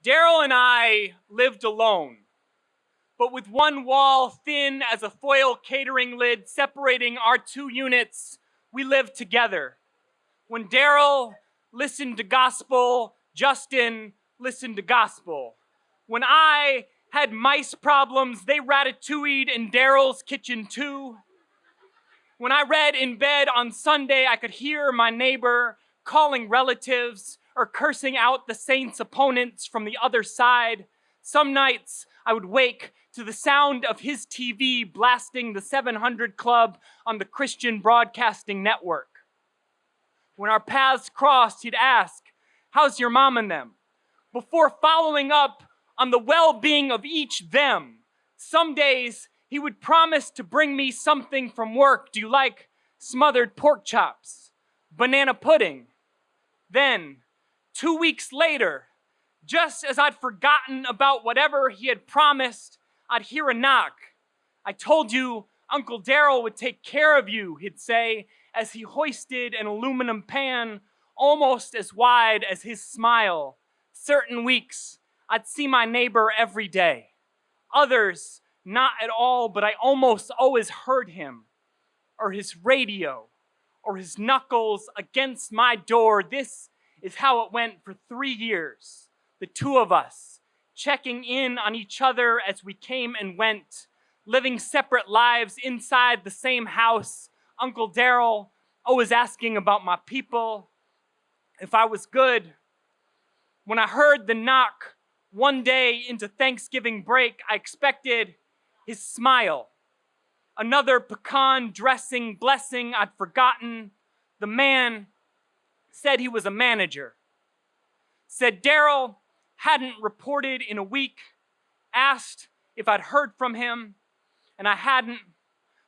DARRYL and I lived alone, but with one wall thin as a foil catering lid separating our two units, we lived together. When DARRYL listened to gospel, Justin listened to gospel. When I had mice problems, they ratatouille'd in DARRYL's kitchen too. When I read in bed on Sunday, I could hear my neighbor calling relatives or cursing out the saints' opponents from the other side. Some nights I would wake to the sound of his TV blasting the 700 Club on the Christian Broadcasting Network. When our paths crossed, he'd ask, "How's your mom and them?" before following up on the well-being of each them. Some days he would promise to bring me something from work. Do you like smothered pork chops? Banana pudding? Then, 2 weeks later, just as I'd forgotten about whatever he had promised, I'd hear a knock. "I told you Uncle DARRYL would take care of you," he'd say, as he hoisted an aluminum pan almost as wide as his smile. Certain weeks, I'd see my neighbor every day. Others, not at all, but I almost always heard him, or his radio, or his knuckles against my door. This is how it went for 3 years. The two of us, checking in on each other as we came and went, living separate lives inside the same house. Uncle DARRYL always asking about my people, if I was good. When I heard the knock one day into Thanksgiving break, I expected his smile. Another pecan dressing blessing I'd forgotten. The man said he was a manager. Said DARRYL hadn't reported in a week. Asked if I'd heard from him, and I hadn't.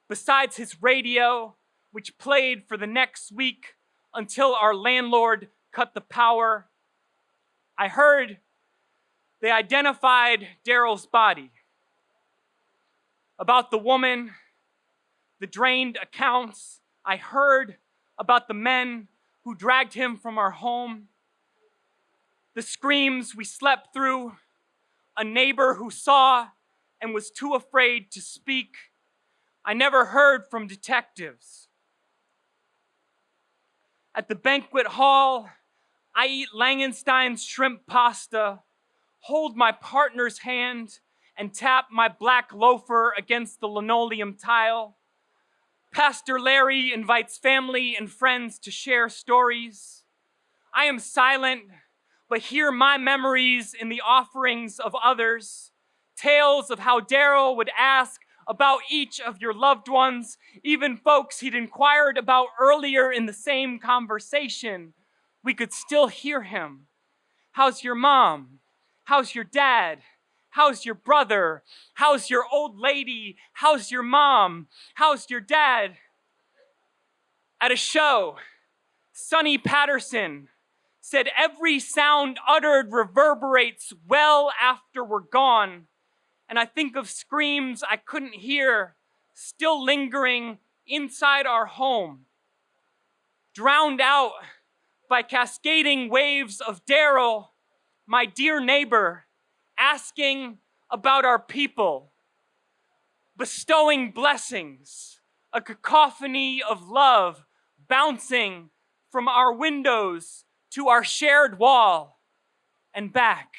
Besides his radio, which played for the next week until our landlord cut the power. I heard they identified DARRYL's body. About the woman, the drained accounts. I heard about the men who dragged him from our home. The screams we slept through. A neighbor who saw and was too afraid to speak. I never heard from detectives. At the banquet hall, I eat Langenstein's shrimp pasta, hold my partner's hand, and tap my black loafer against the linoleum tile. Pastor Larry invites family and friends to share stories. I am silent, but hear my memories in the offerings of others. Tales of how DARRYL would ask about each of your loved ones, even folks he'd inquired about earlier in the same conversation. We could still hear him. "How's your mom? How's your dad? How's your brother? How's your old lady? How's your mom? How's your dad?" At a show, Sonny Patterson said every sound uttered reverberates well after we're gone. And I think of screams I couldn't hear, still lingering inside our home, drowned out by cascading waves of DARRYL, my dear neighbor, asking about our people, bestowing blessings, a cacophony of love bouncing from our windows to our shared wall and back.